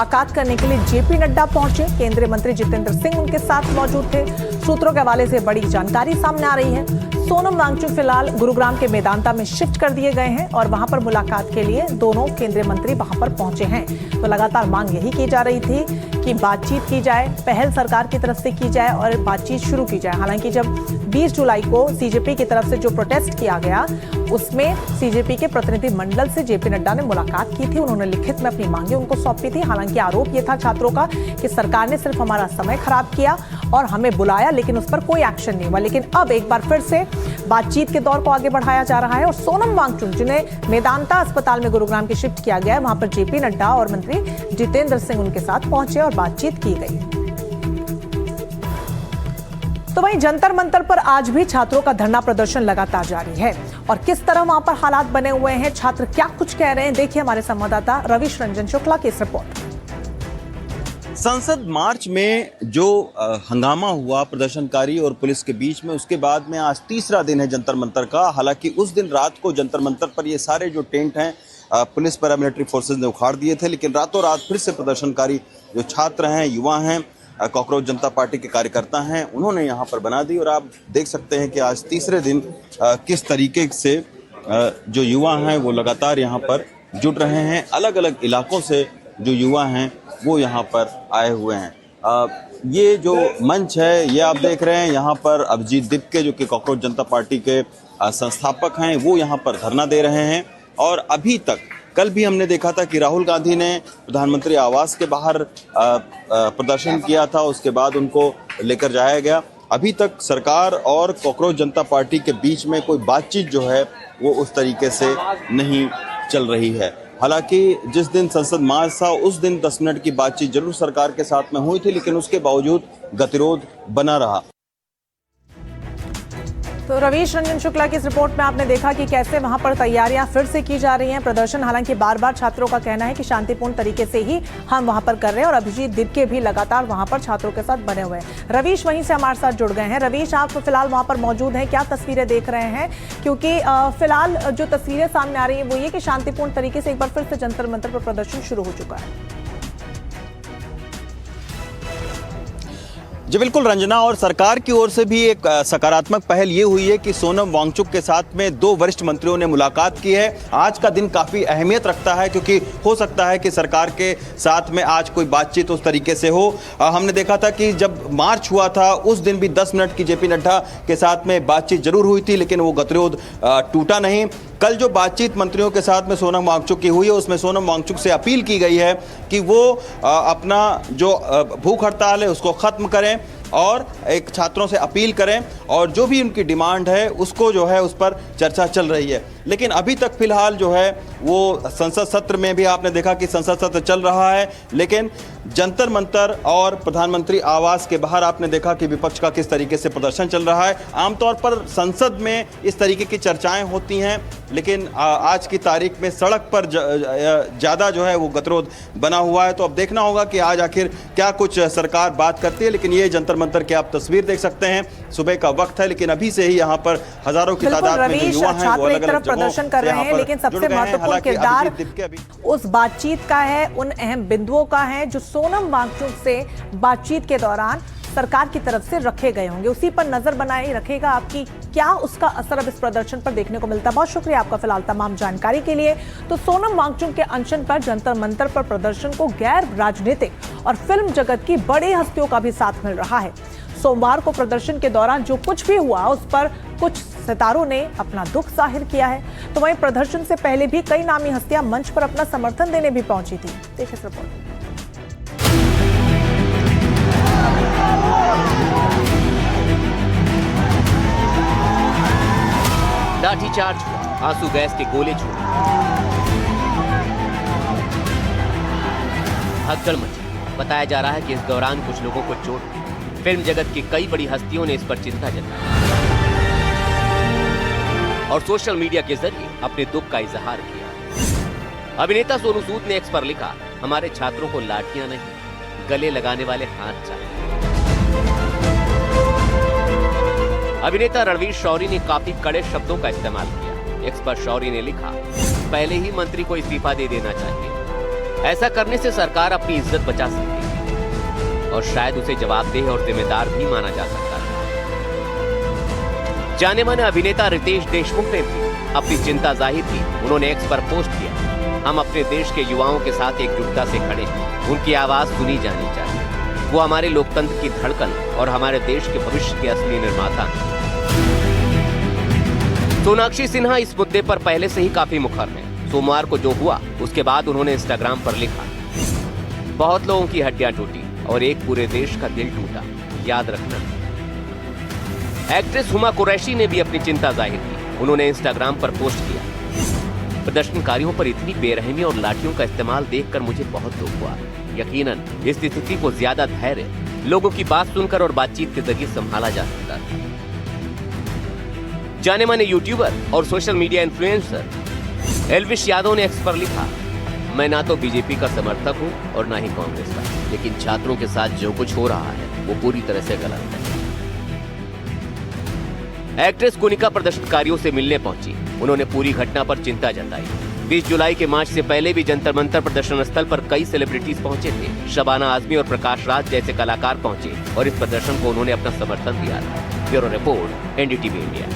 मुलाकात करने के लिए जेपी नड्डा पहुंचे। केंद्रीय मंत्री जितेंद्र सिंह उनके साथ मौजूद थे। सूत्रों के हवाले से बड़ी जानकारी सामने आ रही है। सोनम वांगचुक फिलहाल गुरुग्राम के मेदांता में शिफ्ट कर दिए गए हैं और वहां पर मुलाकात के लिए दोनों केंद्रीय मंत्री वहां पर पहुंचे हैं। तो लगातार मांग यही की जा रही थी कि बातचीत की जाए, पहल सरकार की तरफ से की जाए और बातचीत शुरू की जाए। हालांकि जब 20 जुलाई को सीजेपी की तरफ से जो प्रोटेस्ट किया गया, उसमें सीजेपी के प्रतिनिधि मंडल से जेपी नड्डा ने मुलाकात की थी। उन्होंने लिखित में अपनी मांगे उनको सौंपी थी। हालांकि आरोप यह था छात्रों का कि सरकार ने सिर्फ हमारा समय खराब किया और हमें बुलाया, लेकिन उस पर कोई एक्शन नहीं हुआ। लेकिन अब एक बार फिर से बातचीत के दौर को आगे बढ़ाया जा रहा है और सोनम वांगचुक, जिन्हें मेदांता अस्पताल में गुरुग्राम की शिफ्ट किया गया है, वहां पर जेपी नड्डा और मंत्री जितेंद्र सिंह उनके साथ पहुंचे और बातचीत की गई। तो वहीं जंतर मंतर पर आज भी छात्रों का धरना प्रदर्शन लगातार जारी है और किस तरह वहां पर हालात बने हुए हैं, छात्र क्या कुछ कह रहे हैं, देखिए हमारे संवाददाता रविश रंजन शुक्ला की इस रिपोर्ट। संसद मार्च में जो हंगामा हुआ प्रदर्शनकारी और पुलिस के बीच में, उसके बाद में आज तीसरा दिन है जंतर मंतर का। हालांकि उस दिन रात को जंतर मंतर पर ये सारे जो टेंट हैं पुलिस पैरामिलिट्री फोर्सेस ने उखाड़ दिए थे, लेकिन रातों रात फिर से प्रदर्शनकारी जो छात्र हैं, युवा हैं, कॉकरोच जनता पार्टी के कार्यकर्ता हैं, उन्होंने यहाँ पर बना दी। और आप देख सकते हैं कि आज तीसरे दिन किस तरीके से जो युवा हैं वो लगातार यहाँ पर जुट रहे हैं। अलग अलग इलाकों से जो युवा हैं वो यहाँ पर आए हुए हैं। ये जो मंच है ये आप देख रहे हैं, यहाँ पर अभिजीत दिपके जो कि कॉकरोच जनता पार्टी के संस्थापक हैं, वो यहाँ पर धरना दे रहे हैं। और अभी तक, कल भी हमने देखा था कि राहुल गांधी ने प्रधानमंत्री आवास के बाहर प्रदर्शन किया था, उसके बाद उनको लेकर जाया गया। अभी तक सरकार और कॉकरोच जनता पार्टी के बीच में कोई बातचीत जो है वो उस तरीके से नहीं चल रही है। हालांकि जिस दिन संसद मार्च था उस दिन 10 मिनट की बातचीत जरूर सरकार के साथ में हुई थी, लेकिन उसके बावजूद गतिरोध बना रहा। तो रविश रंजन शुक्ला की इस रिपोर्ट में आपने देखा कि कैसे वहां पर तैयारियां फिर से की जा रही हैं। प्रदर्शन हालांकि बार बार छात्रों का कहना है कि शांतिपूर्ण तरीके से ही हम वहां पर कर रहे हैं और अभिजीत दिपके भी लगातार वहां पर छात्रों के साथ बने हुए हैं। रविश वहीं से हमारे साथ जुड़ गए हैं। रविश, आप फिलहाल वहां पर मौजूद हैं, क्या तस्वीरें देख रहे हैं? क्योंकि फिलहाल जो तस्वीरें सामने आ रही है वो ये कि शांतिपूर्ण तरीके से एक बार फिर से जंतर मंतर पर प्रदर्शन शुरू हो चुका है। जी बिल्कुल रंजना, और सरकार की ओर से भी एक सकारात्मक पहल ये हुई है कि सोनम वांगचुक के साथ में 2 वरिष्ठ मंत्रियों ने मुलाकात की है। आज का दिन काफ़ी अहमियत रखता है क्योंकि हो सकता है कि सरकार के साथ में आज कोई बातचीत उस तरीके से हो। हमने देखा था कि जब मार्च हुआ था उस दिन भी 10 मिनट की जेपी नड्डा के साथ में बातचीत जरूर हुई थी, लेकिन वो गतिरोध टूटा नहीं। कल जो बातचीत मंत्रियों के साथ में सोनम वांगचुक की हुई है उसमें सोनम वांगचुक से अपील की गई है कि वो अपना जो भूख हड़ताल है उसको ख़त्म करें और एक छात्रों से अपील करें और जो भी उनकी डिमांड है उसको जो है उस पर चर्चा चल रही है। लेकिन अभी तक फिलहाल जो है वो संसद सत्र में भी आपने देखा कि संसद सत्र चल रहा है, लेकिन जंतर मंतर और प्रधानमंत्री आवास के बाहर आपने देखा कि विपक्ष का किस तरीके से प्रदर्शन चल रहा है। आमतौर पर संसद में इस तरीके की चर्चाएं होती हैं, लेकिन आज की तारीख में सड़क पर ज़्यादा जो है वो गतिरोध बना हुआ है। तो अब देखना होगा कि आज आखिर क्या कुछ सरकार बात करती है। लेकिन ये जंतर मंतर की आप तस्वीर देख सकते हैं, सुबह का वक्त है, लेकिन अभी से ही यहाँ पर हजारों की तादाद में जो युवा हैं वो अलग अलग प्रदर्शन कर रहे हैं। लेकिन सबसे महत्वपूर्ण किरदार उस बातचीत का है, उन अहम बिंदुओं का है जो सोनम वांगचुक से बातचीत के दौरान सरकार की तरफ से रखे गए होंगे। उसी पर नजर बनाए रखेगा आपकी क्या उसका असर अब इस प्रदर्शन पर देखने को मिलता है। बहुत शुक्रिया आपका फिलहाल तमाम जानकारी के लिए। तो सोनम वांगचुक के अनशन पर जंतर मंतर पर प्रदर्शन को गैर राजनीतिक और फिल्म जगत की बड़ी हस्तियों का भी साथ मिल रहा है। सोमवार को प्रदर्शन के दौरान जो कुछ भी हुआ उस पर कुछ सितारों ने अपना दुख जाहिर किया है। तो वहीं प्रदर्शन से पहले भी कई नामी हस्तियां मंच पर अपना समर्थन देने भी पहुंची थी। देखिए इस रिपोर्ट। लाठीचार्ज हुआ, आंसू गैस के गोले छोड़े, भगदड़ मची। बताया जा रहा है कि इस दौरान कुछ लोगों को चोट लगी। फिल्म जगत की कई बड़ी हस्तियों ने इस पर चिंता जताई और सोशल मीडिया के जरिए अपने दुख का इजहार किया। अभिनेता सोनू सूद ने एक्स पर लिखा, हमारे छात्रों को लाठियां नहीं, गले लगाने वाले हाथ चाहिए। अभिनेता रणवीर शौरी ने काफी कड़े शब्दों का इस्तेमाल किया। एक्स पर शौरी ने लिखा, पहले ही मंत्री को इस्तीफा दे देना चाहिए। ऐसा करने से सरकार अपनी इज्जत बचा सकती है और शायद उसे जवाबदेह और जिम्मेदार भी माना जा सकता है। जाने माने अभिनेता रितेश देशमुख ने भी अपनी चिंता जाहिर की। उन्होंने एक्स पर पोस्ट किया, हम अपने देश के युवाओं के साथ एकजुटता से खड़े हैं, उनकी आवाज सुनी जानी चाहिए। वो हमारे लोकतंत्र की धड़कन और हमारे देश के भविष्य के असली निर्माता हैं। सोनाक्षी सिन्हा इस मुद्दे पर पहले से ही काफी मुखर हैं। सोमवार को जो हुआ उसके बाद उन्होंने इंस्टाग्राम पर लिखा, बहुत लोगों की हड्डियां टूटी और एक पूरे देश का दिल टूटा, याद रखना। एक्ट्रेस हुमा कुरैशी ने भी अपनी चिंता जाहिर की। उन्होंने इंस्टाग्राम पर पोस्ट किया, प्रदर्शनकारियों पर इतनी बेरहमी और लाठियों का इस्तेमाल देखकर मुझे बहुत दुख हुआ। यकीनन इस स्थिति को ज्यादा धैर्य, लोगों की बात सुनकर और बातचीत के जरिए संभाला जा सकता था। जाने माने यूट्यूबर और social media influencer Elvish Yadav ने एक्स पर लिखा, मैं ना तो बीजेपी का समर्थक हूं और ना ही कांग्रेस का, लेकिन छात्रों के साथ जो कुछ हो रहा है वो पूरी तरह से गलत है। एक्ट्रेस कोनिका प्रदर्शनकारियों से मिलने पहुंची। उन्होंने पूरी घटना पर चिंता जताई। 20 जुलाई के मार्च से पहले भी जंतर मंतर प्रदर्शन स्थल पर कई सेलिब्रिटीज पहुंचे थे। शबाना आजमी और प्रकाश राज जैसे कलाकार पहुंचे और इस प्रदर्शन को उन्होंने अपना समर्थन दिया था। Bureau report, NDTV India.